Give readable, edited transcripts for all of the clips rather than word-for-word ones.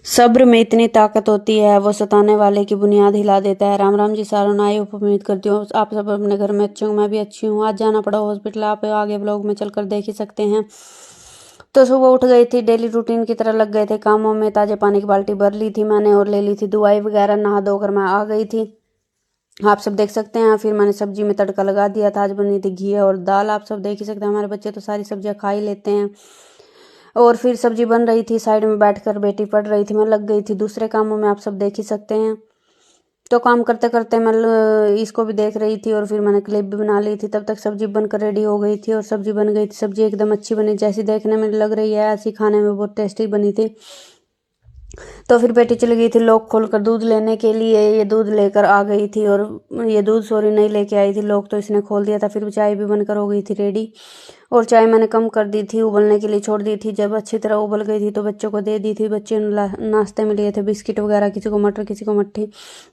सब्र में इतनी ताकत होती है, वो सताने वाले की बुनियाद हिला देता है। राम राम जी सारों, आई होप उम्मीद करती हूँ आप सब अपने घर में अच्छे हों, मैं भी अच्छी हूँ। आज जाना पड़ा हॉस्पिटल, आप आगे व्लॉग में चलकर देख ही सकते हैं। तो सुबह उठ गई थी, डेली रूटीन की तरह लग गए थे कामों में। ताजे पानी की बाल्टी भर ली थी मैंने और ले ली थी दवाई वगैरह, नहा धोकर मैं आ गई थी। आप सब देख सकते हैं। फिर मैंने सब्जी में तड़का लगा दिया था। आज बनी थी घी और दाल, आप सब देख ही सकते हैं। हमारे बच्चे तो सारी सब्जियां खा ही लेते हैं। और फिर सब्जी बन रही थी, साइड में बैठकर बेटी पढ़ रही थी, मैं लग गई थी दूसरे कामों में, आप सब देख ही सकते हैं। तो काम करते करते मैं इसको भी देख रही थी और फिर मैंने क्लिप भी बना ली थी। तब तक सब्जी बनकर रेडी हो गई थी और सब्जी बन गई थी। सब्जी एकदम अच्छी बनी, जैसी देखने में लग रही है ऐसी खाने में बहुत टेस्टी बनी थी। तो फिर बेटी चली गई थी लॉक खोलकर दूध लेने के लिए। ये दूध लेकर आ गई थी और ये दूध सॉरी नहीं लेके आई थी, लॉक तो इसने खोल दिया था। फिर चाय भी बनकर हो गई थी रेडी और चाय मैंने कम कर दी थी, उबलने के लिए छोड़ दी थी। जब अच्छी तरह उबल गई थी तो बच्चों को दे दी थी। बच्चे नाश्ते में लिए थे बिस्किट वगैरह, किसी को मटर किसी को मट्ठी।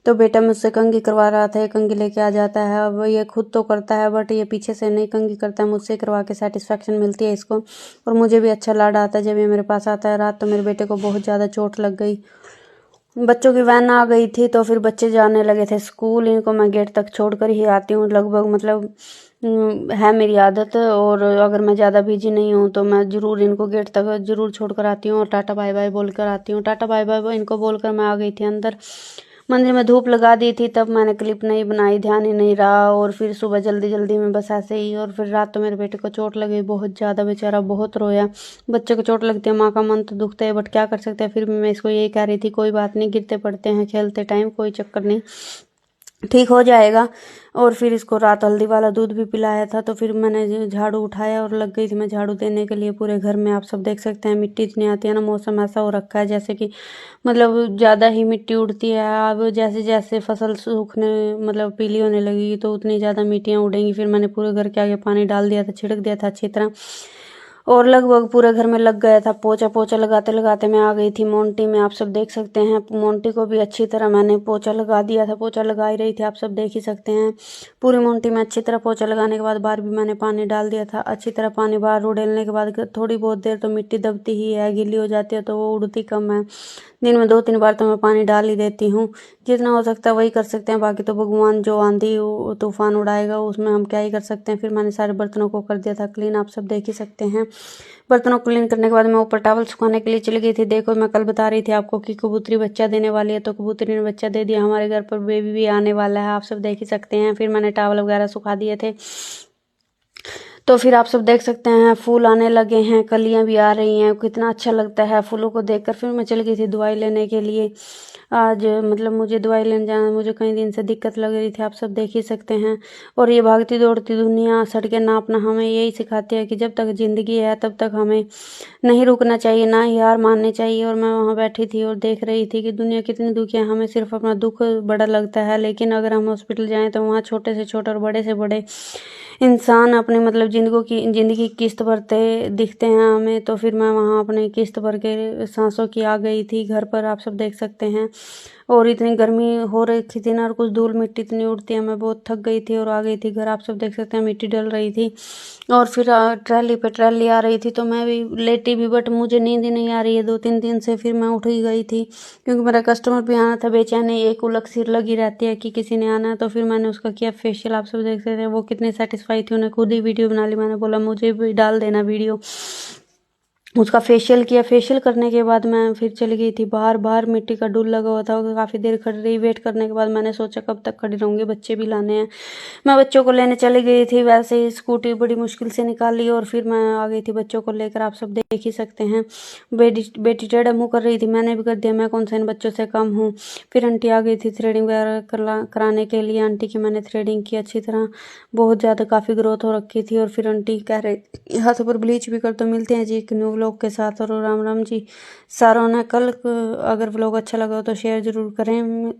तो बेटा मुझसे कंघी करवा रहा था, ये कंघी लेके आ जाता है। अब ये खुद तो करता है बट ये पीछे से नहीं कंघी करता है, मुझसे करवा के सेटिस्फेक्शन मिलती है इसको। और मुझे भी अच्छा लाड आता है जब ये मेरे पास आता है। रात तो मेरे बेटे को बहुत ज़्यादा चोट लग गई। बच्चों की वैन आ गई थी तो फिर बच्चे जाने लगे थे स्कूल। इनको मैं गेट तक छोड़कर ही आती हूँ लगभग, मतलब है मेरी आदत। और अगर मैं ज़्यादा बिजी नहीं हूँ तो मैं ज़रूर इनको गेट तक ज़रूर छोड़कर आती हूँ और टाटा बाय बाय बोलकर आती हूँ। टाटा बाय बाय इनको बोलकर मैं आ गई थी अंदर। मंदिर में धूप लगा दी थी, तब मैंने क्लिप नहीं बनाई, ध्यान ही नहीं रहा। और फिर सुबह जल्दी जल्दी में बस ऐसे ही। और फिर रात तो मेरे बेटे को चोट लगी बहुत ज़्यादा, बेचारा बहुत रोया। बच्चे को चोट लगती है, माँ का मन तो दुखता है बट क्या कर सकते हैं। फिर भी मैं इसको यही कह रही थी कोई बात नहीं, गिरते पड़ते हैं खेलते टाइम, कोई चक्कर नहीं, ठीक हो जाएगा। और फिर इसको रात हल्दी वाला दूध भी पिलाया था। तो फिर मैंने झाड़ू उठाया और लग गई थी मैं झाड़ू देने के लिए पूरे घर में। आप सब देख सकते हैं मिट्टी इतनी आती है ना, मौसम ऐसा हो रखा है जैसे कि मतलब ज़्यादा ही मिट्टी उड़ती है। अब जैसे जैसे फसल सूखने मतलब पीली होने लगी तो उतनी ज़्यादा मिट्टियाँ उड़ेंगी। फिर मैंने पूरे घर के आगे पानी डाल दिया था, छिड़क दिया था अच्छी तरह और लगभग पूरे घर में लग गया था पोछा। पोछा लगाते लगाते मैं आ गई थी मोंटी में, आप सब देख सकते हैं। मोंटी को भी अच्छी तरह मैंने पोछा लगा दिया था, पोछा लगा ही रही थी, आप सब देख ही सकते हैं। पूरी मोंटी में अच्छी तरह पोछा लगाने के बाद बाहर भी मैंने पानी डाल दिया था। अच्छी तरह पानी बाहर उड़ेलने के बाद थोड़ी बहुत देर तो मिट्टी दबती ही है, गीली हो जाती है तो वो उड़ती कम है। दिन में 2-3 बार तो मैं पानी डाल ही देती हूँ। जितना हो सकता है वही कर सकते हैं, बाकी तो भगवान जो आंधी तूफान उड़ाएगा उसमें हम क्या ही कर सकते हैं। फिर मैंने सारे बर्तनों को कर दिया था क्लीन, आप सब देख ही सकते हैं। बर्तनों को क्लीन करने के बाद मैं ऊपर टॉवल सुखाने के लिए चली गई थी। देखो मैं कल बता रही थी आपको कि कबूतरी बच्चा देने वाली है, तो कबूतरी ने बच्चा दे दिया। हमारे घर पर बेबी भी आने वाला है, आप सब देख ही सकते हैं। फिर मैंने टॉवल वगैरह सुखा दिए थे। तो फिर आप सब देख सकते हैं फूल आने लगे हैं, कलियां भी आ रही हैं, कितना अच्छा लगता है फूलों को देखकर। फिर मैं चली गई थी दवाई लेने के लिए। आज मतलब मुझे दवाई लेने जाना, मुझे कई दिन से दिक्कत लग रही थी, आप सब देख ही सकते हैं। और ये भागती दौड़ती दुनिया सड़कें नापना हमें यही सिखाती है कि जब तक ज़िंदगी है तब तक हमें नहीं रुकना चाहिए, ना ही हार माननी चाहिए। और मैं वहाँ बैठी थी और देख रही थी कि दुनिया कितनी दुखी है। हमें सिर्फ अपना दुख बड़ा लगता है, लेकिन अगर हम हॉस्पिटल जाएँ तो वहाँ छोटे से छोटे और बड़े से बड़े इंसान अपने मतलब ज़िंदगी की किस्त भरते दिखते हैं हमें। तो फिर मैं वहाँ अपनी किस्त भर के सांसों की आ गई थी घर पर, आप सब देख सकते हैं। और इतनी गर्मी हो रही थी ना और कुछ धूल मिट्टी इतनी उड़ती है, मैं बहुत थक गई थी और आ गई थी घर। आप सब देख सकते हैं मिट्टी डल रही थी और फिर ट्रैली पे ट्रैली आ रही थी तो मैं भी लेटी भी, बट मुझे नींद ही नहीं आ रही है 2-3 दिन से। फिर मैं उठ ही गई थी क्योंकि मेरा कस्टमर भी आना था। बेचैनी एक उलग सिर लगी रहती है कि किसी ने आना है। तो फिर मैंने उसका किया फेशियल, आप सब देख सकते हैं। वो कितने सेटिस्फाई थी, उन्हें खुद ही वीडियो बना ली। मैंने बोला मुझे भी डाल देना वीडियो। उसका फेशियल किया, फेशियल करने के बाद मैं फिर चली गई थी बाहर। बाहर मिट्टी का डूल लगा हुआ था, काफ़ी देर खड़ी रही। वेट करने के बाद मैंने सोचा कब तक खड़ी रहूँगी, बच्चे भी लाने हैं। मैं बच्चों को लेने चली गई थी, वैसे ही स्कूटी बड़ी मुश्किल से निकाली और फिर मैं आ गई थी बच्चों को लेकर, आप सब देख ही सकते हैं। बेटी टेढ़ा मुँह कर रही थी, मैंने भी कर दिया, मैं कौन सा इन बच्चों से कम हूँ। फिर आंटी आ गई थी थ्रेडिंग वगैरह कराने के लिए। आंटी की मैंने थ्रेडिंग की अच्छी तरह, बहुत ज़्यादा काफ़ी ग्रोथ हो रखी थी। और फिर आंटी कह रहे हाथों पर ब्लीच भी कर। तो मिलते हैं जी एक न्यू व्लॉग के साथ। और राम राम जी सारों ने। कल अगर व्लॉग अच्छा लगा हो तो शेयर ज़रूर करें।